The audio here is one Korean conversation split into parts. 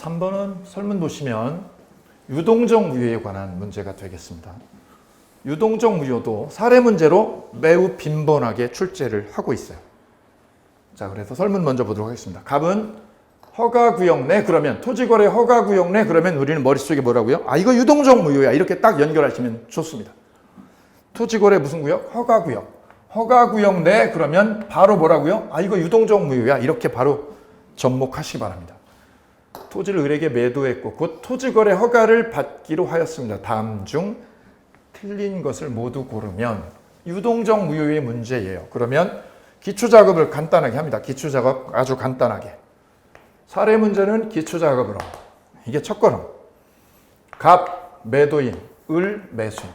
3번은 설문 보시면 유동적 무효에 관한 문제가 되겠습니다. 유동적 무효도 사례 문제로 매우 빈번하게 출제를 하고 있어요. 자, 그래서 설문 먼저 보도록 하겠습니다. 갑은 허가구역 내 그러면 토지거래 허가구역 내 그러면 우리는 머릿속에 뭐라고요? 아, 이거 유동적 무효야. 이렇게 딱 연결하시면 좋습니다. 토지거래 무슨 구역? 허가구역. 허가구역 내 그러면 바로 뭐라고요? 아, 이거 유동적 무효야. 이렇게 바로 접목하시기 바랍니다. 토지를 을에게 매도했고 곧 토지거래 허가를 받기로 하였습니다. 다음 중 틀린 것을 모두 고르면 유동적 무효의 문제예요. 그러면 기초작업을 간단하게 합니다. 기초작업 아주 간단하게. 사례 문제는 기초작업으로. 이게 첫 걸음. 갑 매도인, 을 매수인.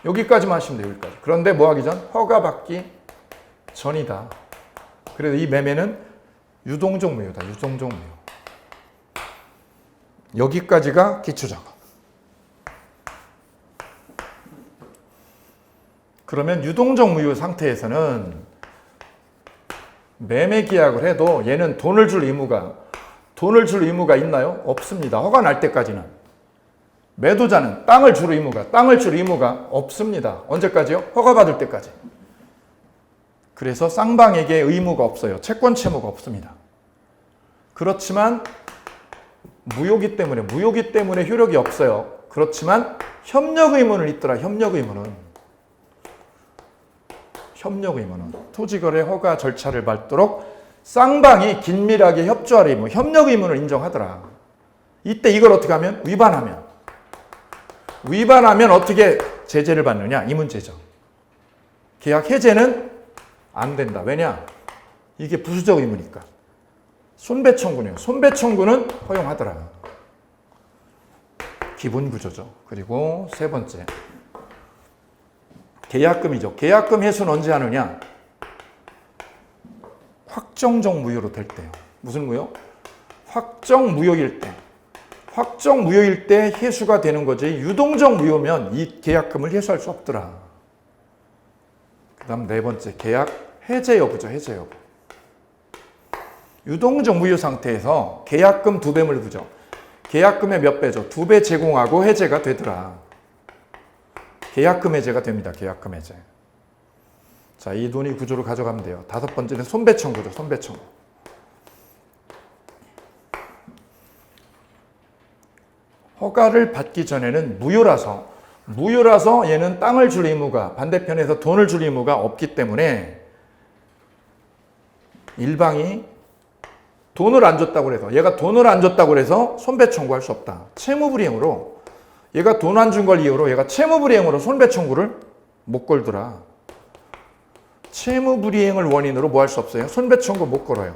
여기까지만 하시면 돼요. 여기까지. 그런데 뭐 하기 전? 허가 받기 전이다. 그래서 이 매매는 유동적 무효다. 유동적 무효. 여기까지가 기초작업. 그러면 유동적 무효 상태에서는 매매 계약을 해도 얘는 돈을 줄 의무가 있나요? 없습니다. 허가 날 때까지는. 매도자는 땅을 줄 의무가 없습니다. 언제까지요? 허가 받을 때까지. 그래서 쌍방에게 의무가 없어요. 채권 채무가 없습니다. 그렇지만 무효기 때문에 효력이 없어요. 그렇지만 협력 의무는 있더라. 협력 의무는 토지거래 허가 절차를 밟도록 쌍방이 긴밀하게 협조할 의무, 협력 의무를 인정하더라. 이때 이걸 어떻게 하면? 위반하면 어떻게 제재를 받느냐? 이 문제죠. 계약 해제는 안 된다. 왜냐? 이게 부수적 의무니까. 손배청구네요. 손배청구는 허용하더라. 기본 구조죠. 그리고 세 번째. 계약금이죠. 계약금 회수는 언제 하느냐? 확정적 무효로 될 때요. 무슨 무효? 확정 무효일 때 회수가 되는 거지. 유동적 무효면 이 계약금을 회수할 수 없더라. 그 다음 네 번째. 계약 해제 여부죠. 해제 여부. 유동적 무효 상태에서 계약금 2배물 부죠. 계약금의 몇 배죠? 2배 제공하고 해제가 되더라. 계약금 해제가 됩니다. 계약금 해제. 자, 이 논의 구조로 가져가면 돼요. 다섯 번째는 손배청구죠. 손배청구. 허가를 받기 전에는 무효라서 얘는 땅을 줄 의무가 반대편에서 돈을 줄 의무가 없기 때문에 일방이 돈을 안 줬다고 해서 얘가 돈을 안 줬다고 해서 손배청구할 수 없다. 채무불이행으로 얘가 돈 안 준 걸 이유로 얘가 채무불이행으로 손배청구를 못 걸더라. 채무불이행을 원인으로 뭐 할 수 없어요? 손배청구 못 걸어요.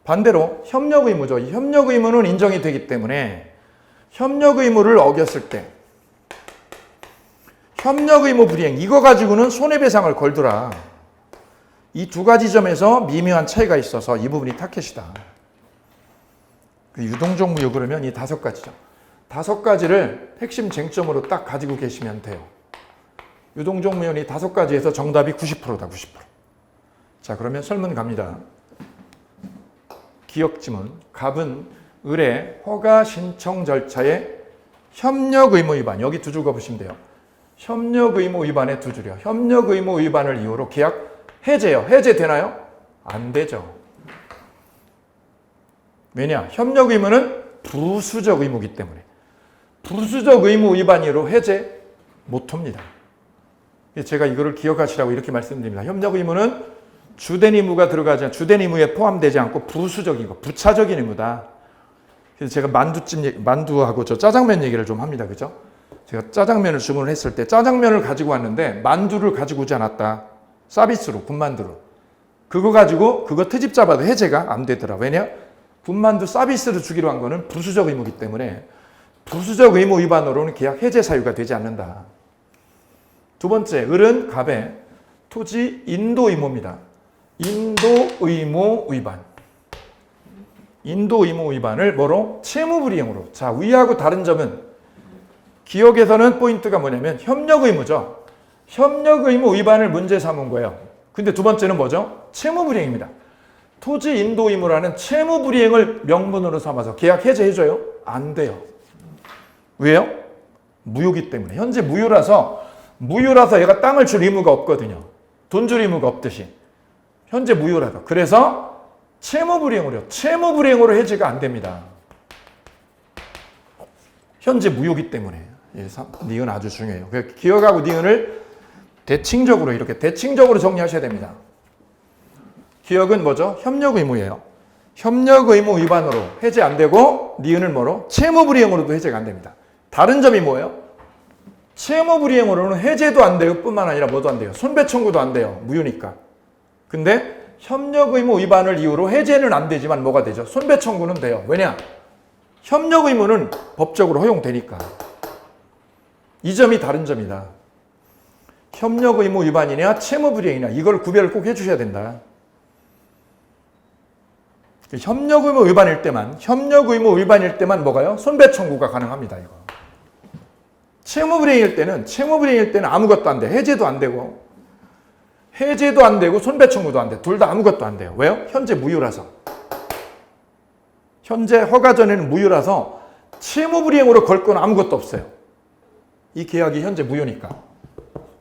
반대로 협력 의무죠. 이 협력 의무는 인정이 되기 때문에 협력 의무를 어겼을 때 협력 의무 불이행 이거 가지고는 손해배상을 걸더라. 이 두 가지 점에서 미묘한 차이가 있어서 이 부분이 타켓이다. 유동적 무효 그러면 이 5가지죠. 5가지를 핵심 쟁점으로 딱 가지고 계시면 돼요. 유동적 무효는 이 5가지에서 정답이 90%다. 90%. 자, 그러면 설문 갑니다. 기억지문. 갑은 을의 허가 신청 절차에 협력 의무 위반. 여기 두 줄 거보시면 돼요. 협력 의무 위반에 두 줄이요. 협력 의무 위반을 이유로 계약 해제요. 해제되나요? 안 되죠. 왜냐? 협력 의무는 부수적 의무이기 때문에. 부수적 의무 위반으로 해제 못합니다. 제가 이거를 기억하시라고 이렇게 말씀드립니다. 협력 의무는 주된 의무가 들어가지 않고 주된 의무에 포함되지 않고 부수적인 거, 부차적인 의무다. 그래서 제가 만두하고 저 짜장면 얘기를 좀 합니다. 그죠? 제가 짜장면을 주문을 했을 때 짜장면을 가지고 왔는데 만두를 가지고 오지 않았다. 서비스로, 군만두로. 그거 가지고 그거 트집 잡아도 해제가 안 되더라. 왜냐? 군만두 서비스로 주기로 한 거는 부수적 의무이기 때문에 부수적 의무 위반으로는 계약 해제 사유가 되지 않는다. 두 번째, 을은 갑의 토지 인도 의무입니다. 인도 의무 위반. 인도 의무 위반을 뭐로? 채무불이행으로. 자, 위하고 다른 점은 기억에서는 포인트가 뭐냐면 협력 의무죠. 협력 의무 위반을 문제 삼은 거예요. 근데 두 번째는 뭐죠? 채무불이행입니다. 토지 인도 의무라는 채무 불이행을 명분으로 삼아서 계약 해제해줘요? 안 돼요. 왜요? 무효기 때문에. 현재 무효라서 얘가 땅을 줄 의무가 없거든요. 돈 줄 의무가 없듯이. 현재 무효라서. 그래서 채무 불이행으로 해제가 안 됩니다. 현재 무효기 때문에. 니은 아주 중요해요. 기억하고 니은을 대칭적으로 이렇게 대칭적으로 정리하셔야 됩니다. 기억은 뭐죠? 협력 의무예요. 협력 의무 위반으로 해제 안 되고 니은을 뭐로? 채무 불이행으로도 해제가 안 됩니다. 다른 점이 뭐예요? 채무 불이행으로는 해제도 안 돼요. 뿐만 아니라 뭐도 안 돼요. 손배 청구도 안 돼요. 무효니까. 근데 협력 의무 위반을 이유로 해제는 안 되지만 뭐가 되죠? 손배 청구는 돼요. 왜냐? 협력 의무는 법적으로 허용되니까. 이 점이 다른 점이다. 협력 의무 위반이냐 채무 불이행이냐 이걸 구별을 꼭 해주셔야 된다. 협력 의무 위반일 때만 뭐가요? 손배 청구가 가능합니다. 이거. 채무 불이행일 때는 아무것도 안 돼. 해제도 안 되고 손배 청구도 안 돼. 둘 다 아무것도 안 돼요. 왜요? 현재 무효라서. 현재 허가 전에는 무효라서 채무 불이행으로 걸 건 아무것도 없어요. 이 계약이 현재 무효니까.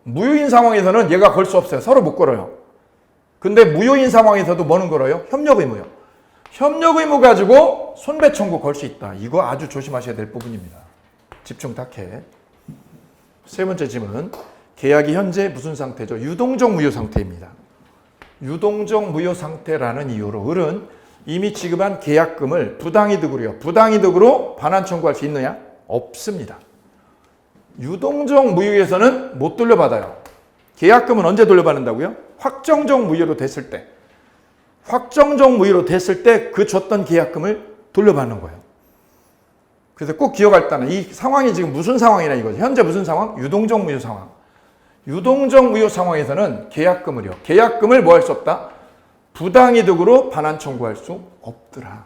무효인 상황에서는 얘가 걸 수 없어요. 서로 못 걸어요. 근데 무효인 상황에서도 뭐는 걸어요? 협력 의무요. 협력 의무 가지고 손배 청구 걸 수 있다. 이거 아주 조심하셔야 될 부분입니다. 집중 딱 해. 세 번째 질문. 계약이 현재 무슨 상태죠? 유동적 무효 상태입니다. 유동적 무효 상태라는 이유로 을은 이미 지급한 계약금을 부당이득으로 반환 청구할 수 있느냐? 없습니다. 유동적 무효에서는 못 돌려받아요. 계약금은 언제 돌려받는다고요? 확정적 무효로 됐을 때. 그 줬던 계약금을 돌려받는 거예요. 그래서 꼭 기억할 때는 이 상황이 지금 무슨 상황이냐 이거죠. 현재 무슨 상황? 유동적 무효 상황. 유동적 무효 상황에서는 계약금을 뭐 할 수 없다? 부당이득으로 반환 청구할 수 없더라.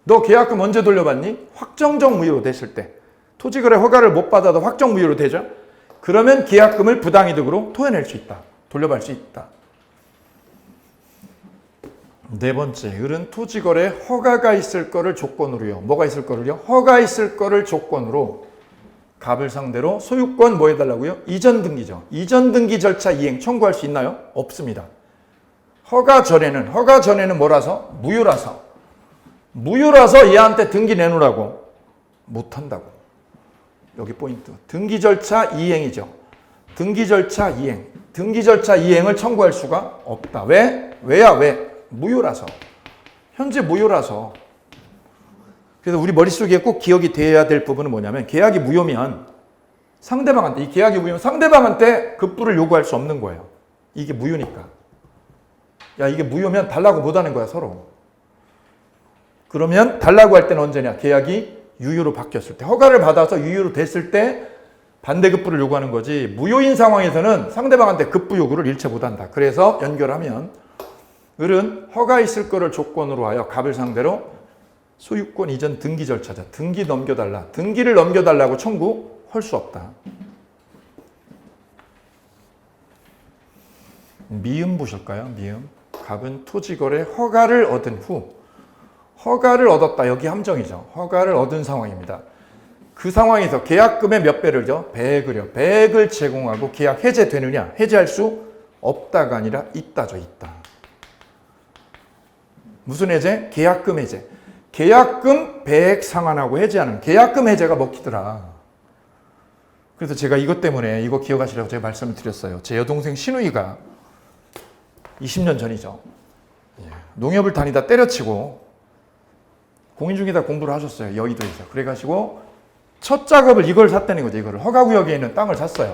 너 계약금 언제 돌려받니? 확정적 무효로 됐을 때. 토지거래 허가를 못 받아도 확정 무효로 되죠? 그러면 계약금을 부당이득으로 토해낼 수 있다. 돌려받을 수 있다. 네 번째, 을은 토지거래 허가가 있을 거를 조건으로요. 뭐가 있을 거를요? 허가 있을 거를 조건으로 갑을 상대로 소유권 뭐 해달라고요? 이전 등기죠. 이전 등기 절차 이행 청구할 수 있나요? 없습니다. 허가 전에는 뭐라서? 무효라서 얘한테 등기 내놓으라고 못한다고. 여기 포인트. 등기 절차 이행이죠. 등기 절차 이행을 청구할 수가 없다. 왜? 왜? 무효라서. 현재 무효라서. 그래서 우리 머릿속에 꼭 기억이 돼야 될 부분은 뭐냐면 계약이 무효면 상대방한테 급부를 요구할 수 없는 거예요. 이게 무효니까. 야, 이게 무효면 달라고 못하는 거야, 서로. 그러면 달라고 할 때는 언제냐? 계약이 유효로 바뀌었을 때. 허가를 받아서 유효로 됐을 때 반대급부를 요구하는 거지. 무효인 상황에서는 상대방한테 급부 요구를 일체 못한다. 그래서 연결하면 을은 허가 있을 거를 조건으로 하여 갑을 상대로 소유권 이전 등기 절차자. 등기를 넘겨달라고 청구할 수 없다. 미음 보실까요? 미음. 갑은 토지거래 허가를 얻은 후. 허가를 얻었다. 여기 함정이죠. 허가를 얻은 상황입니다. 그 상황에서 계약금의 몇 배를요? 100을 제공하고 계약 해제되느냐? 해제할 수 없다가 아니라 있다죠. 있다. 무슨 해제? 계약금 해제. 계약금 100 상환하고 해제하는 계약금 해제가 먹히더라. 그래서 제가 이것 때문에 이거 기억하시라고 제가 말씀을 드렸어요. 제 여동생 신우이가 20년 전이죠. 농협을 다니다 때려치고 공인중개사 공부를 하셨어요. 여의도에서. 그래가지고 첫 작업을 이걸 샀다는 거죠. 이거를 허가구역에 있는 땅을 샀어요.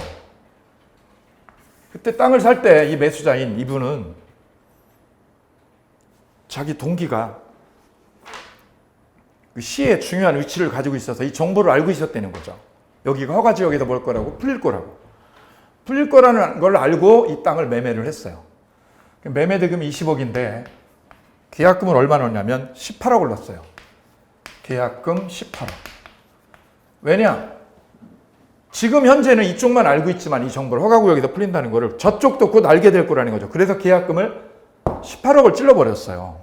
그때 땅을 살 때 이 매수자인 이분은 자기 동기가 시에 중요한 위치를 가지고 있어서 이 정보를 알고 있었다는 거죠. 여기가 허가지역에서 뭘 거라고? 풀릴 거라는 걸 알고 이 땅을 매매를 했어요. 매매 대금이 20억인데 계약금을 얼마 넣었냐면 18억을 넣었어요. 계약금 18억. 왜냐? 지금 현재는 이쪽만 알고 있지만 이 정보를 허가구역에서 풀린다는 거를 저쪽도 곧 알게 될 거라는 거죠. 그래서 계약금을 18억을 찔러버렸어요.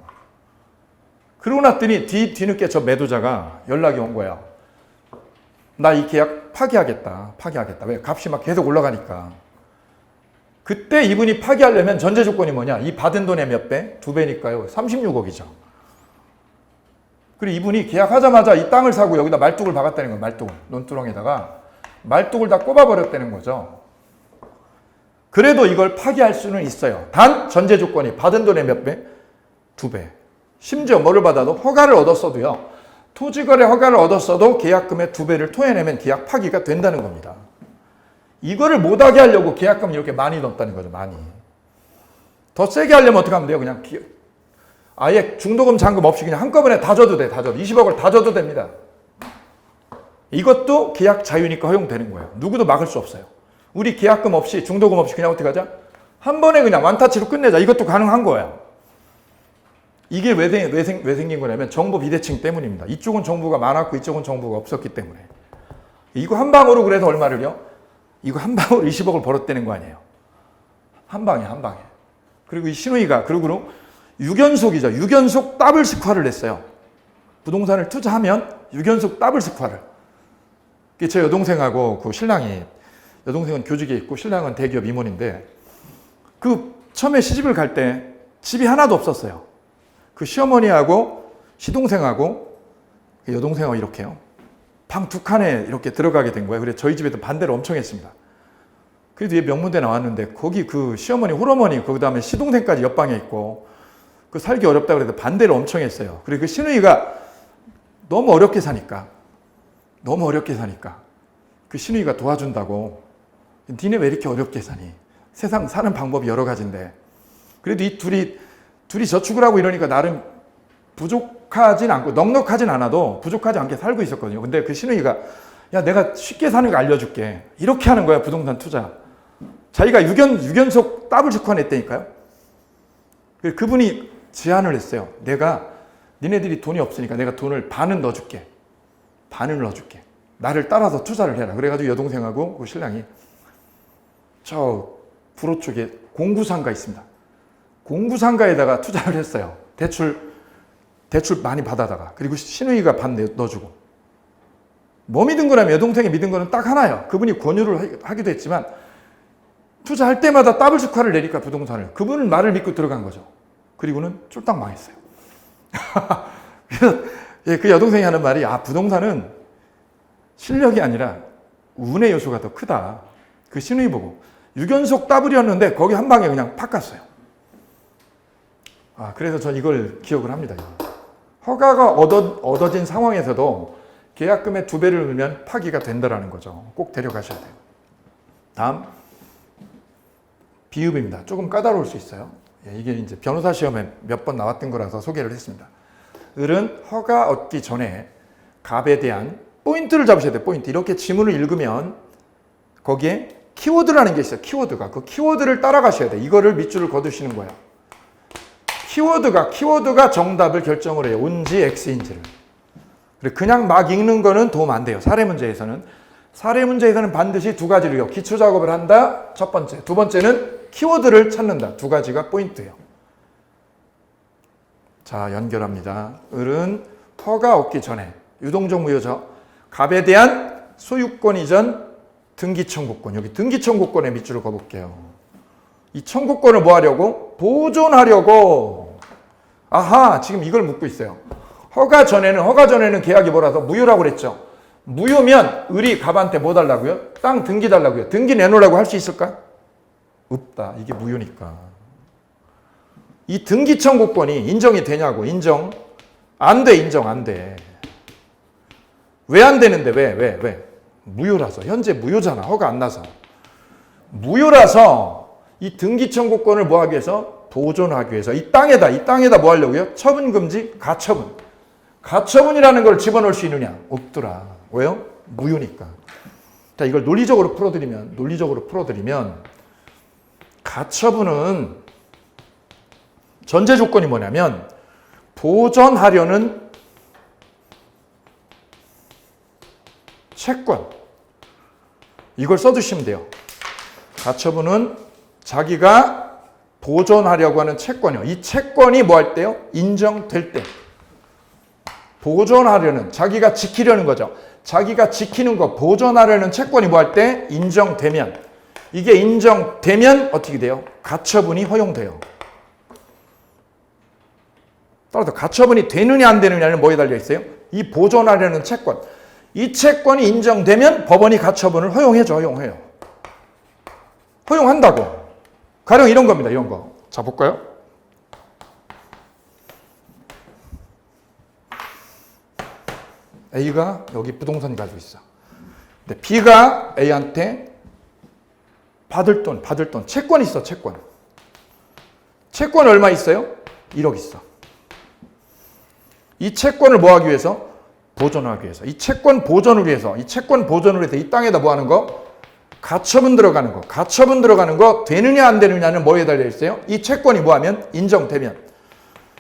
그러고 났더니 뒤늦게 저 매도자가 연락이 온 거야. 나 이 계약 파기하겠다. 왜? 값이 막 계속 올라가니까. 그때 이분이 파기하려면 전제 조건이 뭐냐? 이 받은 돈의 몇 배? 2배니까요. 36억이죠. 그리고 이분이 계약하자마자 이 땅을 사고 여기다 말뚝을 박았다는 거예요. 말뚝을. 논두렁에다가 말뚝을 다 꼽아버렸다는 거죠. 그래도 이걸 파기할 수는 있어요. 단 전제 조건이 받은 돈의 몇 배? 2배. 심지어 뭐를 받아도 허가를 얻었어도요. 토지거래 허가를 얻었어도 계약금의 2배를 토해내면 계약 파기가 된다는 겁니다. 이거를 못하게 하려고 계약금 이렇게 많이 넣었다는 거죠. 많이. 더 세게 하려면 어떻게 하면 돼요? 그냥 아예 중도금 잔금 없이 그냥 한꺼번에 다 줘도 돼. 다 줘도. 20억을 다 줘도 됩니다. 이것도 계약 자유니까 허용되는 거예요. 누구도 막을 수 없어요. 우리 계약금 없이 중도금 없이 그냥 어떻게 하자? 한 번에 그냥 완타치로 끝내자. 이것도 가능한 거예요. 이게 왜 생긴 거냐면 정보 비대칭 때문입니다. 이쪽은 정보가 많았고 이쪽은 정보가 없었기 때문에. 이거 한 방으로 그래서 얼마를요? 이거 한 방으로 20억을 벌었다는 거 아니에요. 한 방에. 그리고 이 신우이가 그리고 6연속이죠. 6연속 더블 스코어를 냈어요. 부동산을 투자하면 6연속 더블 스코어를. 제 여동생하고 그 신랑이, 여동생은 교직에 있고 신랑은 대기업 임원인데 그 처음에 시집을 갈 때 집이 하나도 없었어요. 그 시어머니하고 시동생하고 여동생하고 이렇게요. 방 2칸에 이렇게 들어가게 된 거예요. 그래서 저희 집에도 반대를 엄청 했습니다. 그래도 얘 명문대 나왔는데 거기 그 시어머니, 홀어머니, 그 다음에 시동생까지 옆방에 있고 그 살기 어렵다고 그래서 반대를 엄청 했어요. 그리고 그 시누이가 너무 어렵게 사니까 그 시누이가 도와준다고 니네 왜 이렇게 어렵게 사니? 세상 사는 방법이 여러 가지인데 그래도 이 둘이 저축을 하고 이러니까 나름 부족하진 않고 넉넉하진 않아도 부족하지 않게 살고 있었거든요. 근데 그 시누이가 야 내가 쉽게 사는 거 알려줄게. 이렇게 하는 거야 부동산 투자. 자기가 6연속 더블 스코어 냈다니까요. 그분이 제안을 했어요. 내가 니네들이 돈이 없으니까 내가 돈을 반은 넣어줄게. 나를 따라서 투자를 해라. 그래가지고 여동생하고 그 신랑이 저 불호 쪽에 공구상가 있습니다. 공구상가에다가 투자를 했어요. 대출 많이 받아다가. 그리고 시누이가 반 넣어주고. 뭐 믿은 거라면 여동생이 믿은 거는 딱 하나예요. 그분이 권유를 하기도 했지만 투자할 때마다 더블 스코어를 내니까 부동산을. 그분은 말을 믿고 들어간 거죠. 그리고는 쫄딱 망했어요. 그래서 그 여동생이 하는 말이 부동산은 실력이 아니라 운의 요소가 더 크다. 그 시누이 보고 6연속 더블이었는데 거기 한 방에 그냥 팍 갔어요. 그래서 전 이걸 기억을 합니다. 허가가 얻어진 상황에서도 계약금의 2배를 넣으면 파기가 된다라는 거죠. 꼭 데려가셔야 돼요. 다음 비읍입니다. 조금 까다로울 수 있어요. 이게 이제 변호사 시험에 몇 번 나왔던 거라서 소개를 했습니다. 을은 허가 얻기 전에 갑에 대한 포인트를 잡으셔야 돼요. 포인트. 이렇게 지문을 읽으면 거기에 키워드라는 게 있어요. 키워드가. 그 키워드를 따라가셔야 돼요. 이거를 밑줄을 거두시는 거예요. 키워드가 정답을 결정을 해요. 온지 X인지를. 그냥 막 읽는 거는 도움 안 돼요. 사례 문제에서는 반드시 2가지를요. 기초 작업을 한다. 첫 번째. 두 번째는 키워드를 찾는다. 2가지가 포인트예요. 자, 연결합니다. 을은 허가 얻기 전에 유동적 무효죠. 갑에 대한 소유권 이전 등기 청구권. 여기 등기 청구권에 밑줄을 그어볼게요. 이 청구권을 뭐 하려고? 보존하려고. 지금 이걸 묻고 있어요. 허가 전에는 계약이 뭐라서 무효라고 그랬죠. 무효면 을이 갑한테 뭐 달라고요? 땅 등기 달라고요. 등기 내놓으라고 할 수 있을까? 없다. 이게 무효니까. 이 등기 청구권이 인정이 되냐고. 인정. 안 돼. 왜 안 되는데? 왜? 무효라서. 현재 무효잖아. 허가 안 나서. 무효라서 이 등기 청구권을 뭐 하기 위해서? 보존하기 위해서. 이 땅에다 뭐 하려고요? 처분금지, 가처분. 가처분이라는 걸 집어넣을 수 있느냐? 없더라. 왜요? 무효니까. 자, 이걸 논리적으로 풀어드리면 가처분은 전제 조건이 뭐냐면 보전하려는 채권. 이걸 써주시면 돼요. 가처분은 자기가 보존하려고 하는 채권이요. 이 채권이 뭐 할 때요? 인정될 때. 보존하려는, 자기가 지키려는 거죠. 자기가 지키는 거, 보존하려는 채권이 뭐 할 때? 인정되면. 이게 인정되면 어떻게 돼요? 가처분이 허용돼요. 따라서 가처분이 되느냐 안 되느냐는 뭐에 달려 있어요? 이 보존하려는 채권. 이 채권이 인정되면 법원이 가처분을 허용해줘, 허용해요. 허용한다고. 가령 이런 겁니다, 이런 거. 자, 볼까요? A가 여기 부동산 가지고 있어. 근데 B가 A한테 받을 돈, 채권이 있어, 채권. 채권 얼마 있어요? 1억 있어. 이 채권을 뭐 하기 위해서? 보존하기 위해서. 이 채권 보존을 위해서, 이 땅에다 뭐 하는 거? 가처분 들어가는 거. 가처분 들어가는 거 되느냐 안 되느냐는 뭐에 달려 있어요? 이 채권이 뭐 하면? 인정되면.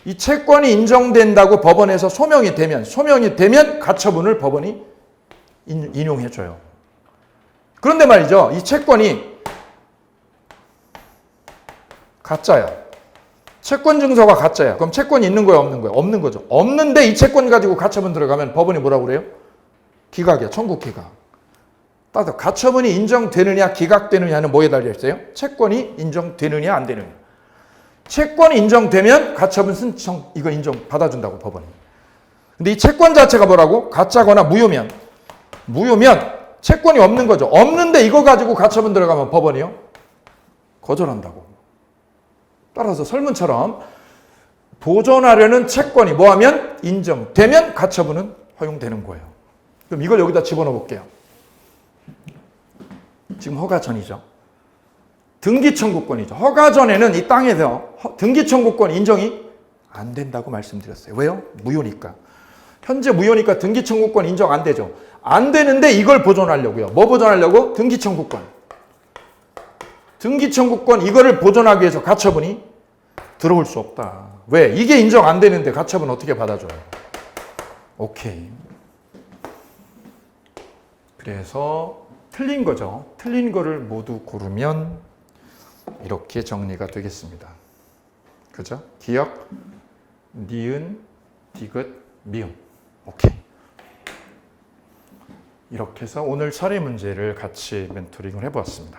이 채권이 인정된다고 법원에서 소명이 되면 가처분을 법원이 인용해줘요. 그런데 말이죠. 이 채권이 가짜야. 채권 증서가 가짜야. 그럼 채권이 있는 거야, 없는 거야? 없는 거죠. 없는데 이 채권 가지고 가처분 들어가면 법원이 뭐라고 그래요? 기각이야. 청구 기각. 따라서 가처분이 인정되느냐 기각되느냐는 뭐에 달려 있어요? 채권이 인정되느냐 안 되느냐. 채권이 인정되면 가처분 신청 이거 인정 받아준다고 법원이. 근데 이 채권 자체가 뭐라고? 가짜거나 무효면 채권이 없는 거죠. 없는데 이거 가지고 가처분 들어가면 법원이요? 거절한다고. 따라서 설문처럼 보존하려는 채권이 뭐하면? 인정되면 가처분은 허용되는 거예요. 그럼 이걸 여기다 집어넣어 볼게요. 지금 허가 전이죠. 등기 청구권이죠. 허가 전에는 이 땅에서 등기 청구권 인정이 안 된다고 말씀드렸어요. 왜요? 무효니까. 현재 무효니까 등기 청구권 인정 안 되죠. 안 되는데 이걸 보존하려고요. 뭐 보존하려고? 등기 청구권. 등기 청구권 이거를 보존하기 위해서 가처분이 들어올 수 없다. 왜? 이게 인정 안 되는데 가처분 어떻게 받아줘요? 오케이. 그래서 틀린 거죠. 틀린 거를 모두 고르면 이렇게 정리가 되겠습니다. 그죠? 기역, 니은, 디귿, 미음. 오케이. 이렇게 해서 오늘 차례 문제를 같이 멘토링을 해보았습니다.